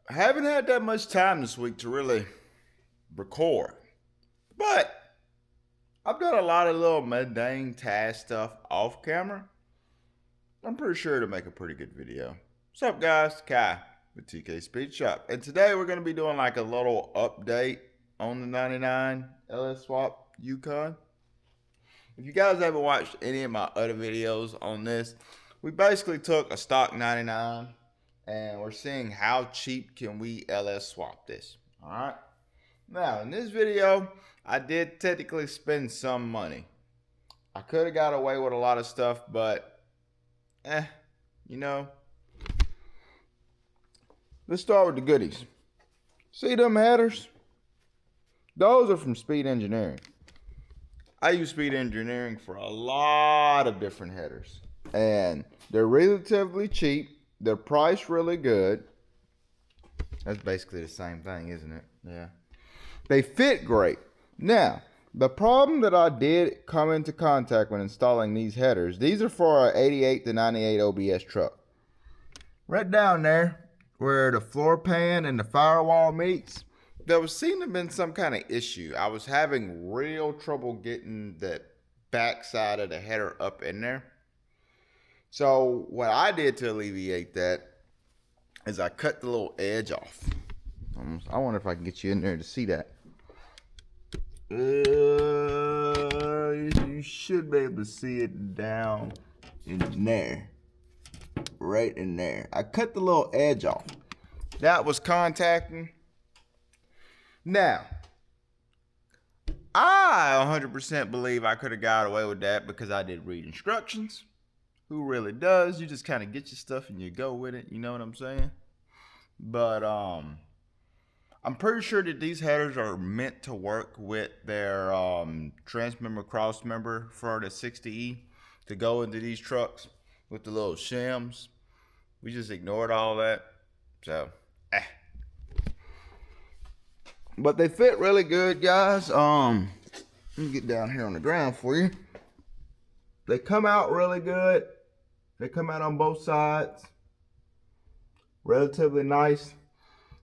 I haven't had that much time this week to really record, but I've done a lot of little mundane task stuff off camera. I'm pretty sure to make a pretty good video. What's up, guys? Kai with TK Speed Shop, and today we're going to be doing like a little update on the 99 LS Swap Yukon. If you guys haven't watched any of my other videos on this, we basically took a stock 99 and we're seeing how cheap can we LS swap this. All right. Now in this video, I did technically spend some money. I could have got away with a lot of stuff, but you know. Let's start with the goodies. See them headers? Those are from Speed Engineering. I use Speed Engineering for a lot of different headers, and they're relatively cheap. They're priced really good. That's basically the same thing, isn't it? Yeah. They fit great. Now, the problem that I did come into contact when installing these headers, these are for our 88 to 98 OBS truck. Right down there, where the floor pan and the firewall meets, there seemed to have been some kind of issue. I was having real trouble getting the backside of the header up in there. So what I did to alleviate that is I cut the little edge off. I wonder if I can get you in there to see that. You should be able to see it down in there. Right in there. I cut the little edge off. That was contacting. Now, I 100% believe I could have got away with that because I did read instructions. Who really does? You just kind of get your stuff and you go with it. You know what I'm saying? But I'm pretty sure that these headers are meant to work with their transmember crossmember for the 60E to go into these trucks with the little shims. We just ignored all that. So, But they fit really good, guys. Let me get down here on the ground for you. They come out really good. They come out on both sides. Relatively nice.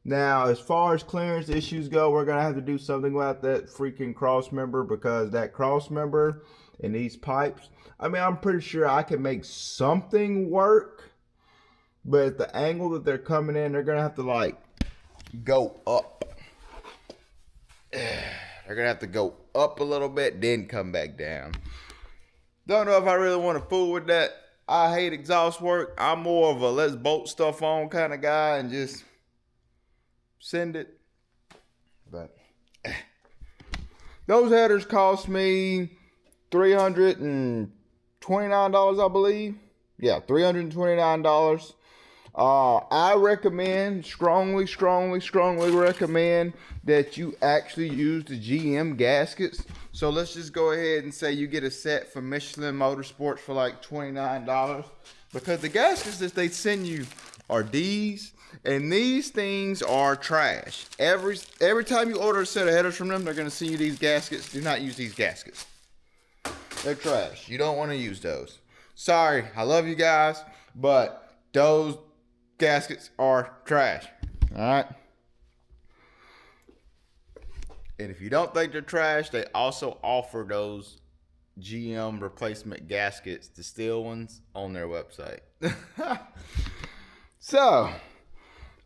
Now, as far as clearance issues go, we're going to have to do something about that freaking cross member, because that cross member and these pipes, I mean, I'm pretty sure I can make something work, but at the angle that they're coming in, they're going to have to like go up. They're going to have to go up a little bit, then come back down. Don't know if I really want to fool with that. I hate exhaust work. I'm more of a let's bolt stuff on kind of guy and just send it. But those headers cost me $329, I believe. Yeah, $329. I recommend, strongly recommend that you actually use the GM gaskets. So let's just go ahead and say you get a set from Michelin Motorsports for like $29, because the gaskets that they send you are these, and these things are trash. Every time you order a set of headers from them, they're going to send you these gaskets. Do not use these gaskets. They're trash. You don't want to use those. Sorry, I love you guys, but those gaskets are trash. All right. And if you don't think they're trash, they also offer those GM replacement gaskets, the steel ones, on their website. So,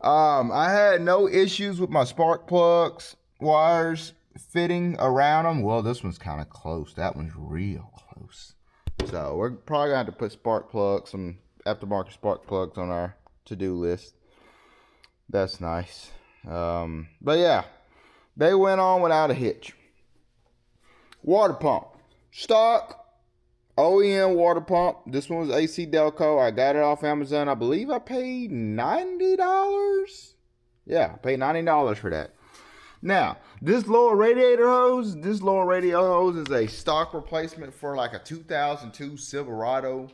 I had no issues with my spark plugs, wires fitting around them. Well, this one's kind of close. That one's real close. So we're probably gonna have to put spark plugs, some aftermarket spark plugs on our to-do list. That's nice. But yeah, they went on without a hitch. Water pump, stock OEM water pump. This one was AC Delco. I got it off Amazon. I believe I paid $90. Yeah, I paid $90 for that. Now, this lower radiator hose is a stock replacement for like a 2002 Silverado.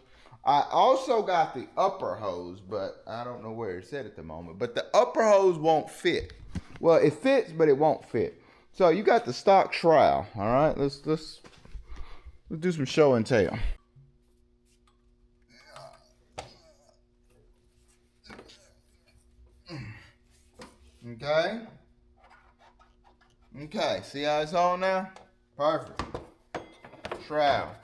I also got the upper hose, but I don't know where it's at the moment. But the upper hose won't fit. Well, it fits, but it won't fit. So you got the stock trowel. All right, let's do some show and tell. Okay. Okay, see how it's on now? Perfect. Shroud.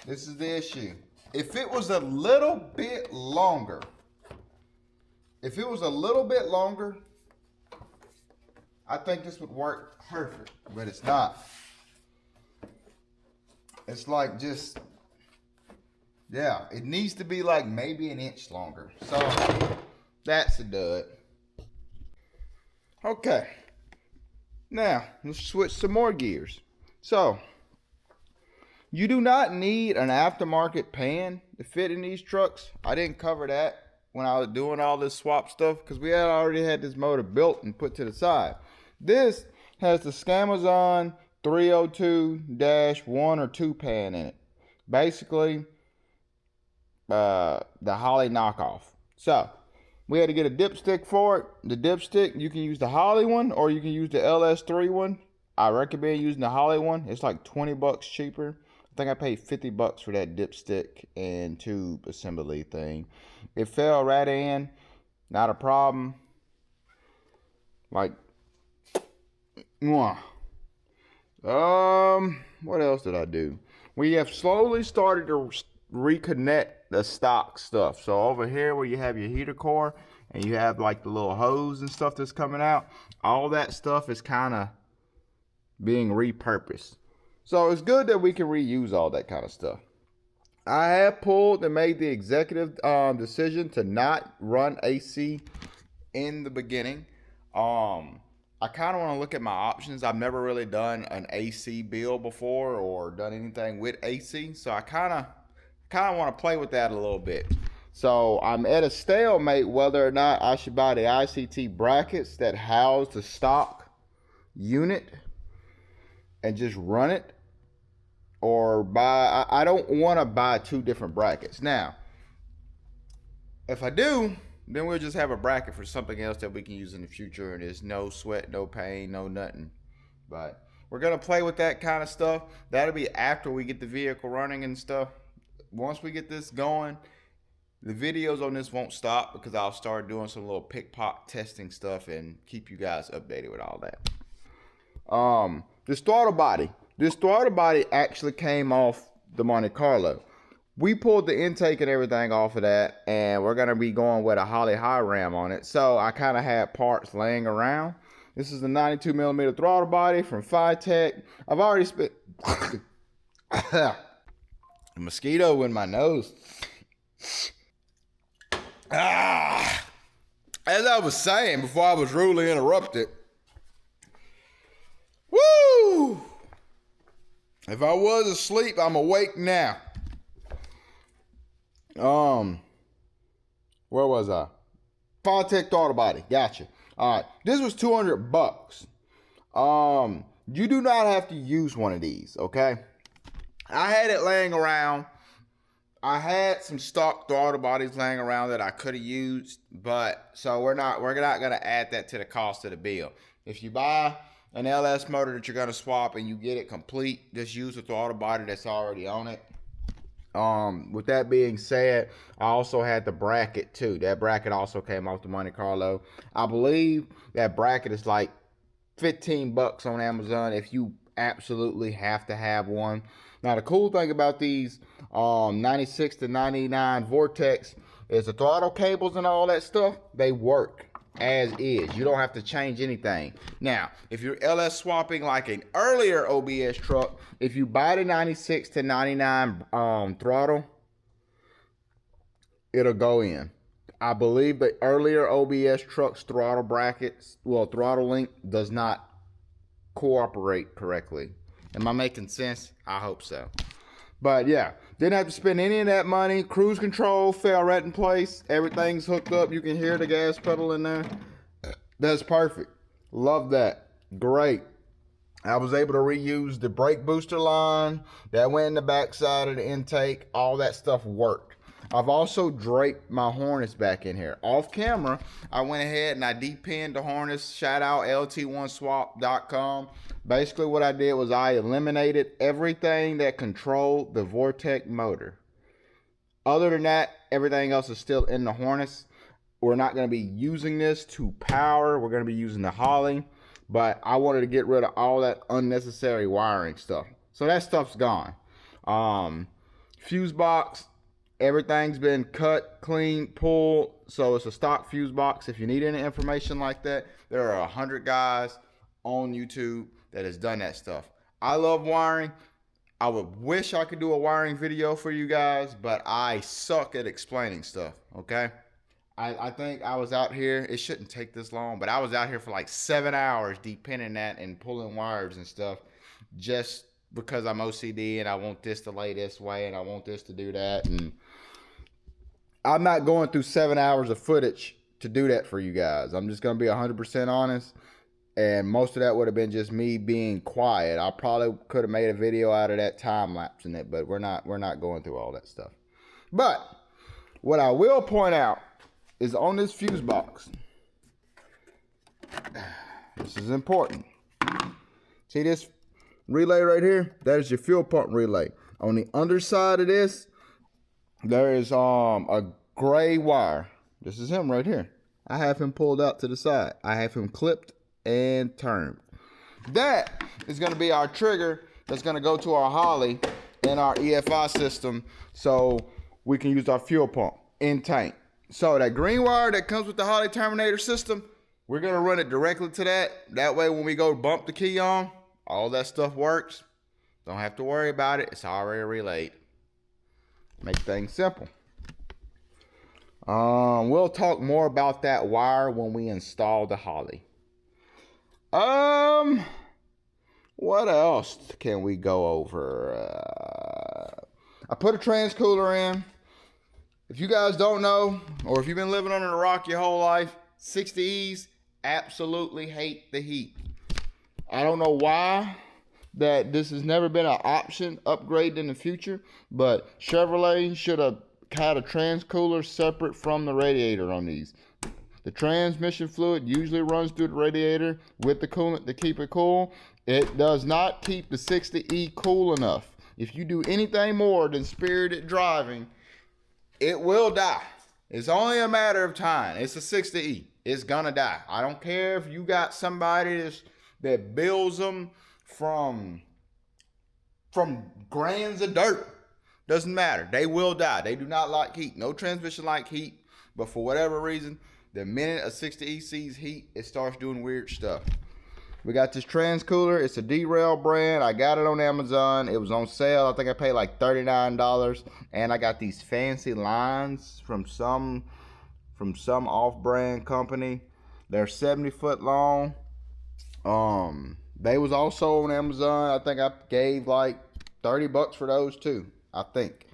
This is the issue. If it was a little bit longer, I think this would work perfect, but it's not. It's like just, yeah, it needs to be like maybe an inch longer. So that's a dud. Okay, now let's switch some more gears. So you do not need an aftermarket pan to fit in these trucks. I didn't cover that when I was doing all this swap stuff because we had already had this motor built and put to the side. This has the Scamazon 302-1 or 2 pan in it. Basically, the Holley knockoff. So we had to get a dipstick for it. The dipstick, you can use the Holley one or you can use the LS3 one. I recommend using the Holley one. It's like 20 bucks cheaper. I think I paid 50 bucks for that dipstick and tube assembly thing. It fell right in, not a problem. Like, what else did I do? We have slowly started to reconnect the stock stuff. So over here where you have your heater core and you have like the little hose and stuff that's coming out, all that stuff is kind of being repurposed. So it's good that we can reuse all that kind of stuff. I have pulled and made the executive decision to not run AC in the beginning. I kind of want to look at my options. I've never really done an AC build before or done anything with AC. So I kind of want to play with that a little bit. So I'm at a stalemate whether or not I should buy the ICT brackets that house the stock unit and just run it, or buy, I don't want to buy 2 different brackets. Now, if I do, then we'll just have a bracket for something else that we can use in the future, and there's no sweat, no pain, no nothing. But we're going to play with that kind of stuff. That'll be after we get the vehicle running and stuff. Once we get this going, the videos on this won't stop because I'll start doing some little pick-pock testing stuff and keep you guys updated with all that. This throttle body actually came off the Monte Carlo. We pulled the intake and everything off of that, and we're going to be going with a Holley high ram on it. So I kind of had parts laying around. This is the 92mm throttle body from Phytech. I've already spent a mosquito in my nose. As I was saying before I was rudely interrupted, woo! If I was asleep, I'm awake now. Where was I? Phytech throttle body. Gotcha. All right. This was 200 bucks. You do not have to use one of these, okay? I had it laying around. I had some stock throttle bodies laying around that I could have used, but so we're not going to add that to the cost of the bill. If you buy an LS motor that you're going to swap and you get it complete, just use the throttle body that's already on it. With that being said, I also had the bracket too. That bracket also came off the Monte Carlo. I believe that bracket is like 15 bucks on Amazon if you absolutely have to have one. Now the cool thing about these 96 to 99 Vortex is the throttle cables and all that stuff, they work as is. You don't have to change anything. Now, if you're LS swapping like an earlier OBS truck, if you buy the 96 to 99 throttle, it'll go in. I believe the earlier OBS trucks throttle brackets, well, throttle link does not cooperate correctly. Am I making sense? I hope so. But yeah, didn't have to spend any of that money. Cruise control fell right in place. Everything's hooked up. You can hear the gas pedal in there. That's perfect. Love that. Great. I was able to reuse the brake booster line that went in the backside of the intake. All that stuff worked. I've also draped my harness back in here. Off camera, I went ahead and I depinned the harness. Shout out lt1swap.com. Basically what I did was I eliminated everything that controlled the Vortex motor. Other than that, everything else is still in the harness. we're not going to be using this to power. We're going to be using the Holley. But I wanted to get rid of all that unnecessary wiring stuff. So that stuff's gone. Fuse box, everything's been cut, cleaned, pulled. So it's a stock fuse box. If you need any information like that, there are 100 guys on YouTube that has done that stuff. I love wiring. I would wish I could do a wiring video for you guys, but I suck at explaining stuff, okay? I think I was out here, it shouldn't take this long, but I was out here for like 7 hours depending that and pulling wires and stuff just because I'm OCD and I want this to lay this way and I want this to do that. And I'm not going through 7 hours of footage to do that for you guys. I'm just going to be 100% honest. And most of that would have been just me being quiet. I probably could have made a video out of that time lapsing it, but we're not going through all that stuff. But what I will point out is on this fuse box. This is important. See this relay right here? That is your fuel pump relay. On the underside of this, there is a gray wire. This is him right here. I have him pulled out to the side. I have him clipped and turned. That is going to be our trigger that's going to go to our Holley and our EFI system so we can use our fuel pump in tank. So that green wire that comes with the Holley terminator system, we're going to run it directly to that. That way when we go bump the key on, all that stuff works. Don't have to worry about it. It's already relayed. Make things simple. We'll talk more about that wire when we install the Holley. What else can we go over? I put a transcooler in. If you guys don't know, or if you've been living under a rock your whole life, 60Es absolutely hate the heat. I don't know why that this has never been an option upgrade in the future, but Chevrolet should have had a transcooler separate from the radiator on these. The transmission fluid usually runs through the radiator with the coolant to keep it cool. It does not keep the 60E cool enough. If you do anything more than spirited driving, it will die. It's only a matter of time. It's a 60E. It's gonna die. I don't care if you got somebody that builds them from grains of dirt. Doesn't matter. They will die. They do not like heat. No transmission like heat. But for whatever reason, the minute a 60E sees heat, it starts doing weird stuff. We got this transcooler. It's a D-Rail brand. I got it on Amazon. It was on sale. I think I paid like $39. And I got these fancy lines from some off-brand company. They're 70 foot long. They was also on Amazon. I think I gave like $30 for those too, I think.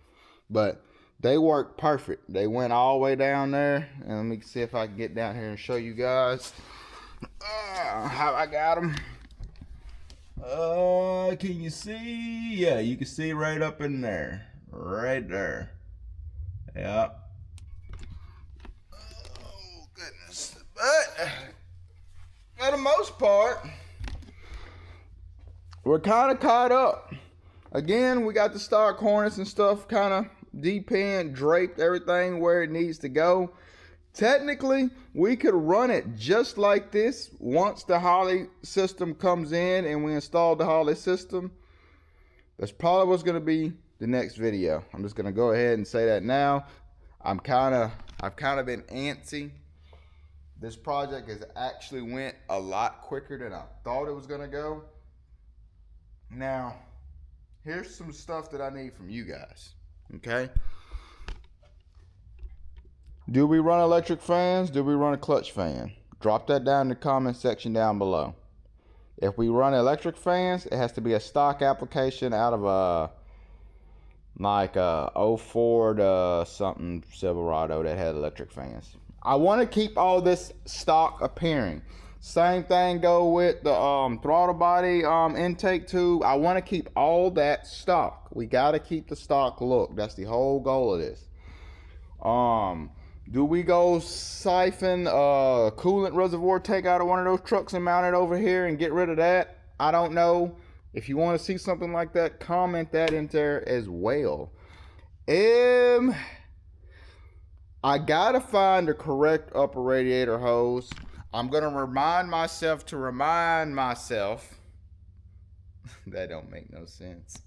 But they work perfect. They went all the way down there. And let me see if I can get down here and show you guys how I got them. Can you see? Yeah, you can see right up in there. Right there. Yeah. Oh, goodness. But for the most part, we're kind of caught up. Again, we got the stock harness and stuff kind of D-pin, draped, everything where it needs to go. Technically, we could run it just like this once the Holley system comes in and we install the Holley system. That's probably what's going to be the next video. I'm just going to go ahead and say that now. I've kind of been antsy. This project has actually went a lot quicker than I thought it was going to go. Now, here's some stuff that I need from you guys. Okay? Do we run electric fans? Do we run a clutch fan? Drop that down in the comment section down below. If we run electric fans, it has to be a stock application out of a 04 to something Silverado that had electric fans. I want to keep all this stock appearing. Same thing go with the throttle body intake tube. I want to keep all that stock. We got to keep the stock look. That's the whole goal of this. Do we go siphon coolant reservoir, take out of one of those trucks and mount it over here and get rid of that? I don't know. If you want to see something like that, comment that in there as well. I gotta find the correct upper radiator hose. I'm gonna remind myself to remind myself. That don't make no sense.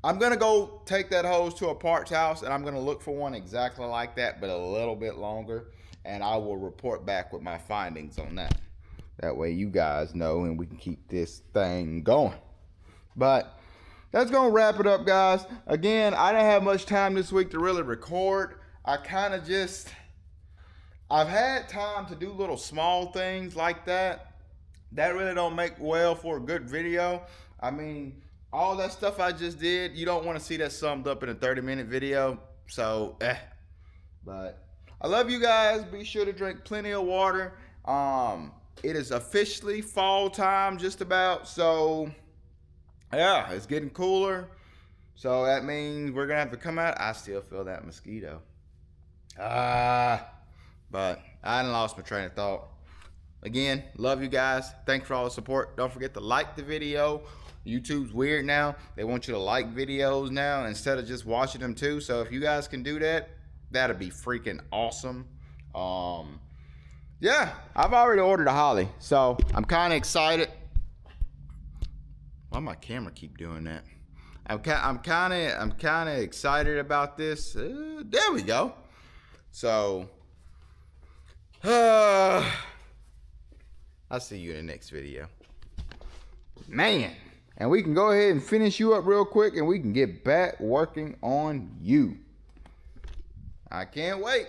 I'm gonna go take that hose to a parts house and I'm gonna look for one exactly like that, but a little bit longer, and I will report back with my findings on that. That way you guys know and we can keep this thing going. But that's gonna wrap it up, guys. Again, I didn't have much time this week to really record. I've had time to do little small things like that. That really don't make well for a good video. I mean, all that stuff I just did, you don't want to see that summed up in a 30-minute video. So, But I love you guys. Be sure to drink plenty of water. It is officially fall time just about. So, yeah, it's getting cooler. So that means we're going to have to come out. I still feel that mosquito. But I done lost my train of thought. Again, love you guys. Thanks for all the support. Don't forget to like the video. YouTube's weird now. They want you to like videos now instead of just watching them too. So if you guys can do that, that'd be freaking awesome. Yeah, I've already ordered a Holley, so I'm kind of excited. Why my camera keep doing that? I'm kind of excited about this. There we go. So, I'll see you in the next video. Man, and we can go ahead and finish you up real quick and we can get back working on you. I can't wait.